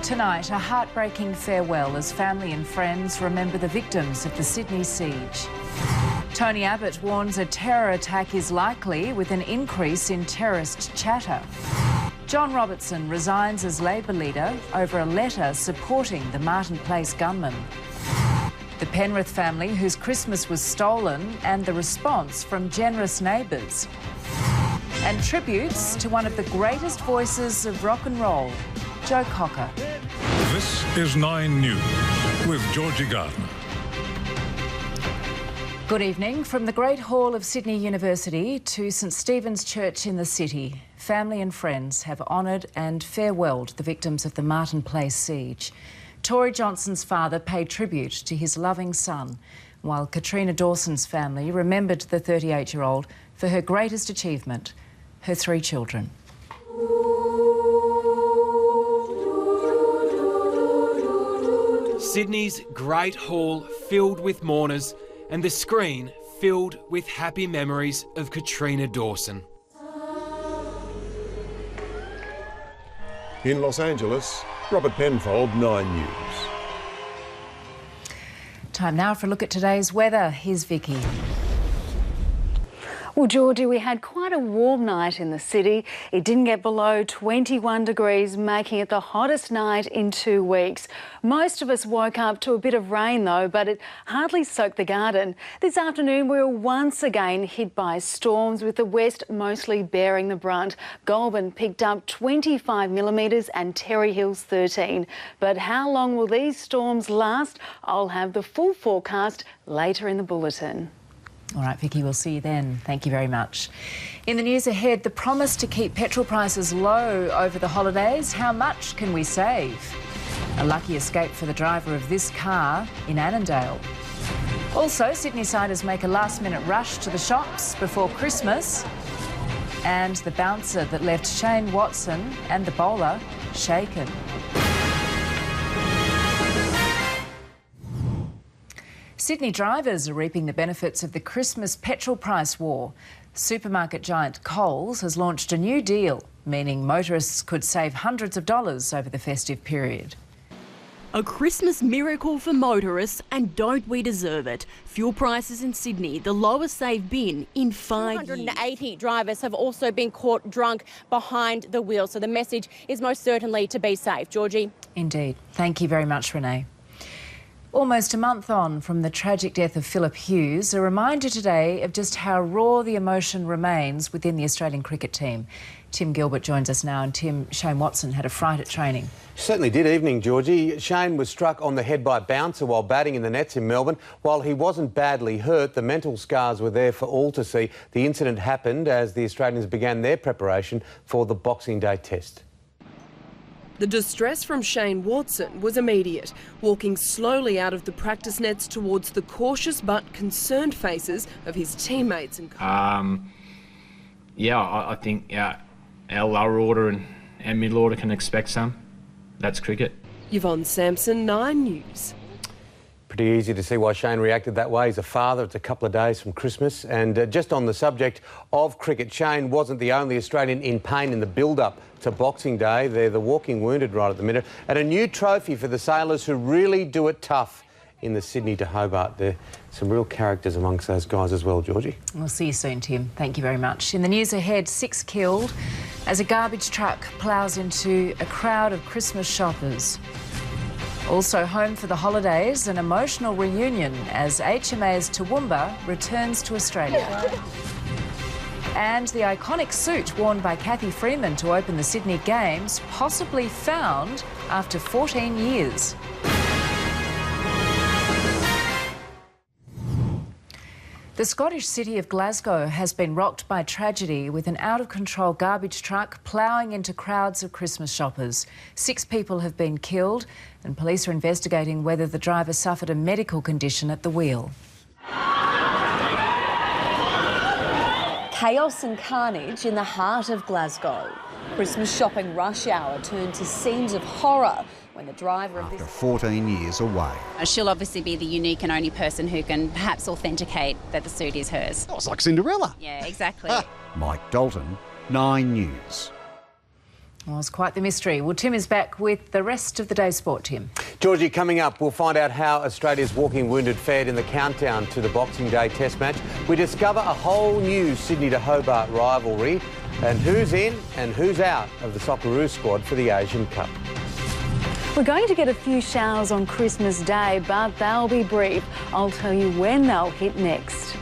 Tonight, a heartbreaking farewell as family and friends remember the victims of the Sydney siege. Tony Abbott warns a terror attack is likely with an increase in terrorist chatter. John Robertson resigns as Labor leader over a letter supporting the Martin Place gunman. The Penrith family whose Christmas was stolen and the response from generous neighbours. And tributes to one of the greatest voices of rock and roll, Joe Cocker. This is 9 News with Georgie Gardner. Good evening. From the Great Hall of Sydney University to St Stephen's Church in the city, family and friends have honoured and farewelled the victims of the Martin Place siege. Tory Johnson's father paid tribute to his loving son, while Katrina Dawson's family remembered the 38-year-old for her greatest achievement, her 3 children. Sydney's Great Hall filled with mourners and the screen filled with happy memories of Katrina Dawson. In Los Angeles, Robert Penfold, 9 News. Time now for a look at today's weather. Here's Vicky. Well, Georgie, we had quite a warm night in the city. It didn't get below 21 degrees, making it the hottest night in 2 weeks. Most of us woke up to a bit of rain, though, but it hardly soaked the garden. This afternoon, we were once again hit by storms, with the west mostly bearing the brunt. Goulburn picked up 25 millimetres and Terry Hills 13. But how long will these storms last? I'll have the full forecast later in the bulletin. All right, Vicky, we'll see you then. Thank you very much. In the news ahead, the promise to keep petrol prices low over the holidays. How much can we save? A lucky escape for the driver of this car in Annandale. Also, Sydney-siders make a last-minute rush to the shops before Christmas. And the bouncer that left Shane Watson and the bowler shaken. Sydney drivers are reaping the benefits of the Christmas petrol price war. Supermarket giant Coles has launched a new deal, meaning motorists could save hundreds of dollars over the festive period. A Christmas miracle for motorists, and don't we deserve it? Fuel prices in Sydney, the lowest they've been in 5 years. 280 drivers have also been caught drunk behind the wheel, so the message is most certainly to be safe. Georgie? Indeed. Thank you very much, Renee. Almost a month on from the tragic death of Philip Hughes, a reminder today of just how raw the emotion remains within the Australian cricket team. Tim Gilbert joins us now, and Tim, Shane Watson had a fright at training. Certainly did. Evening, Georgie. Shane was struck on the head by a bouncer while batting in the nets in Melbourne. While he wasn't badly hurt, the mental scars were there for all to see. The incident happened as the Australians began their preparation for the Boxing Day test. The distress from Shane Watson was immediate, walking slowly out of the practice nets towards the cautious but concerned faces of his teammates and I think our lower order and middle order can expect some. That's cricket. Yvonne Sampson, 9 News. Pretty easy to see why Shane reacted that way. He's a father. It's a couple of days from Christmas. And just on the subject of cricket, Shane wasn't the only Australian in pain in the build-up to Boxing Day. They're the walking wounded right at the minute. And a new trophy for the sailors who really do it tough in the Sydney to Hobart. There are some real characters amongst those guys as well, Georgie. We'll see you soon, Tim. Thank you very much. In the news ahead, 6 killed as a garbage truck ploughs into a crowd of Christmas shoppers. Also home for the holidays, an emotional reunion as HMA's Toowoomba returns to Australia. And the iconic suit worn by Cathy Freeman to open the Sydney Games possibly found after 14 years. The Scottish city of Glasgow has been rocked by tragedy with an out-of-control garbage truck ploughing into crowds of Christmas shoppers. 6 people have been killed and police are investigating whether the driver suffered a medical condition at the wheel. Chaos and carnage in the heart of Glasgow. Christmas shopping rush hour turned to scenes of horror when the driver of this... After 14 years away. She'll obviously be the unique and only person who can perhaps authenticate that the suit is hers. Oh, it's like Cinderella. Yeah, exactly. Mike Dalton, 9 News. Well, it's quite the mystery. Well, Tim is back with the rest of the day's sport, Tim. Georgie, coming up, we'll find out how Australia's walking wounded fared in the countdown to the Boxing Day Test match. We discover a whole new Sydney to Hobart rivalry and who's in and who's out of the Socceroos squad for the Asian Cup. We're going to get a few showers on Christmas Day, but they'll be brief. I'll tell you when they'll hit next.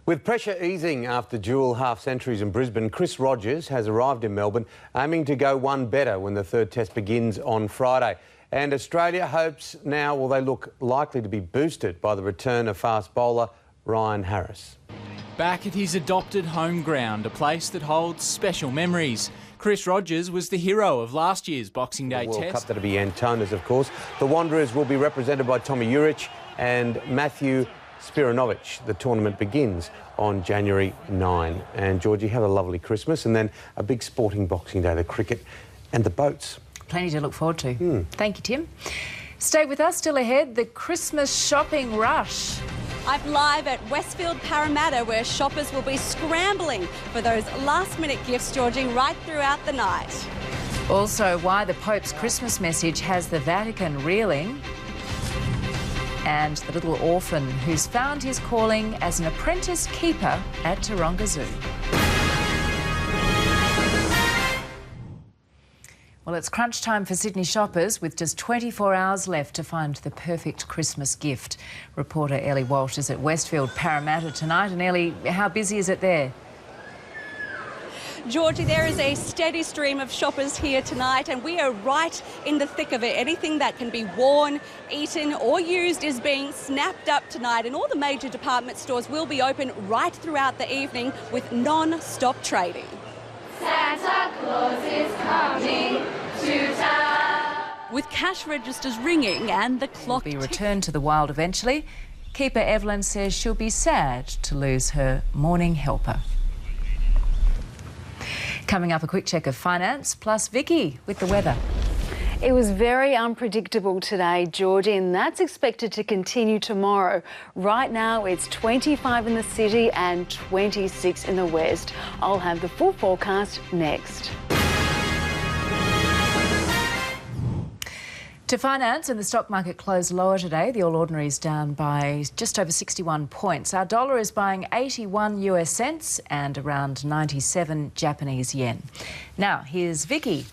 With pressure easing after dual half-centuries in Brisbane, Chris Rogers has arrived in Melbourne, aiming to go one better when the third test begins on Friday. And Australia hopes now, well, they look likely to be boosted by the return of fast bowler Ryan Harris. Back at his adopted home ground, a place that holds special memories. Chris Rogers was the hero of last year's Boxing Day World Test. Cup, that'll be Antonas, of course. The Wanderers will be represented by Tommy Urich and Matthew Spiranovich. The tournament begins on January 9. And Georgie, have a lovely Christmas and then a big sporting Boxing Day, the cricket and the boats. Plenty to look forward to. Thank you, Tim. Stay with us. Still ahead, the Christmas shopping rush. I'm live at Westfield Parramatta, where shoppers will be scrambling for those last-minute gifts, Georgie, right throughout the night. Also, why the Pope's Christmas message has the Vatican reeling. And the little orphan who's found his calling as an apprentice keeper at Taronga Zoo. Well, it's crunch time for Sydney shoppers with just 24 hours left to find the perfect Christmas gift. Reporter Ellie Walsh is at Westfield Parramatta tonight. And Ellie, how busy is it there? Georgie, there is a steady stream of shoppers here tonight and we are right in the thick of it. Anything that can be worn, eaten or used is being snapped up tonight, and all the major department stores will be open right throughout the evening with non-stop trading. Santa Claus is coming to town. With cash registers ringing and the clock will be returned to the wild eventually. Keeper Evelyn says she'll be sad to lose her morning helper. Coming up, a quick check of finance, plus Vicky with the weather. It was very unpredictable today, Georgie, and that's expected to continue tomorrow. Right now, it's 25 in the city and 26 in the west. I'll have the full forecast next. To finance, and the stock market closed lower today. The All Ordinaries down by just over 61 points. Our dollar is buying 81 US cents and around 97 Japanese yen. Now, here's Vicky.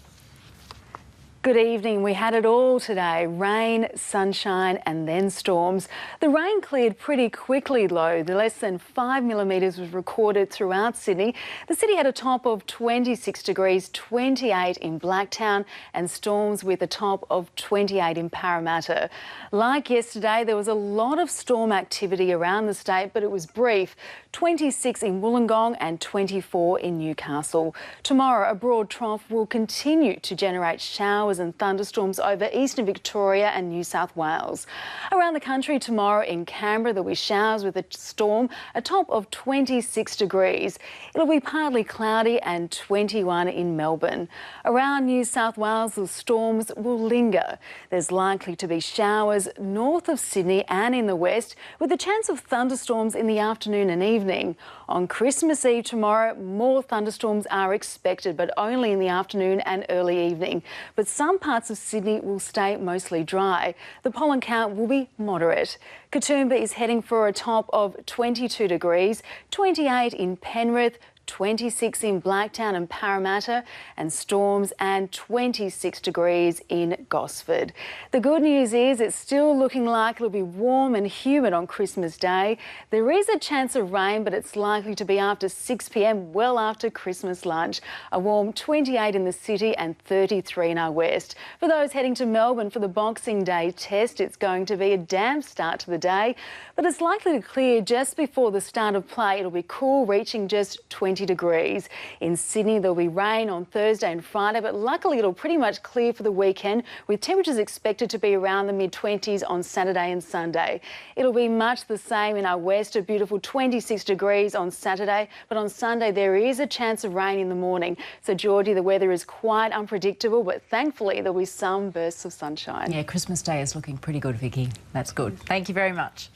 Good evening. We had it all today. Rain, sunshine and then storms. The rain cleared pretty quickly though. The less than 5 millimetres was recorded throughout Sydney. The city had a top of 26 degrees, 28 in Blacktown, and storms with a top of 28 in Parramatta. Like yesterday, there was a lot of storm activity around the state, but it was brief. 26 in Wollongong and 24 in Newcastle. Tomorrow, a broad trough will continue to generate showers and thunderstorms over eastern Victoria and New South Wales. Around the country tomorrow in Canberra, there'll be showers with a storm, a top of 26 degrees. It'll be partly cloudy and 21 in Melbourne. Around New South Wales, the storms will linger. There's likely to be showers north of Sydney and in the west, with a chance of thunderstorms in the afternoon and evening. On Christmas Eve tomorrow, more thunderstorms are expected, but only in the afternoon and early evening. But some parts of Sydney will stay mostly dry. The pollen count will be moderate. Katoomba is heading for a top of 22 degrees, 28 in Penrith, 26 in Blacktown and Parramatta, and storms and 26 degrees in Gosford. The good news is it's still looking like it'll be warm and humid on Christmas Day. There is a chance of rain, but it's likely to be after 6 p.m, well after Christmas lunch. A warm 28 in the city and 33 in our west. For those heading to Melbourne for the Boxing Day test, it's going to be a damp start to the day, but it's likely to clear just before the start of play. It'll be cool, reaching just 20 degrees. In Sydney, there'll be rain on Thursday and Friday, but luckily it'll pretty much clear for the weekend, with temperatures expected to be around the mid-20s on Saturday and Sunday. It'll be much the same in our west, a beautiful 26 degrees on Saturday, but on Sunday there is a chance of rain in the morning. So, Georgie, the weather is quite unpredictable, but thankfully there'll be some bursts of sunshine. Yeah, Christmas Day is looking pretty good, Vicky. That's good. Thank you very much.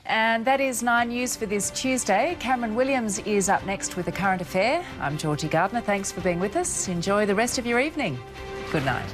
And that is 9 News for this Tuesday. Cameron Williams is up next with a current affair. I'm Georgie Gardner. Thanks for being with us. Enjoy the rest of your evening. Good night.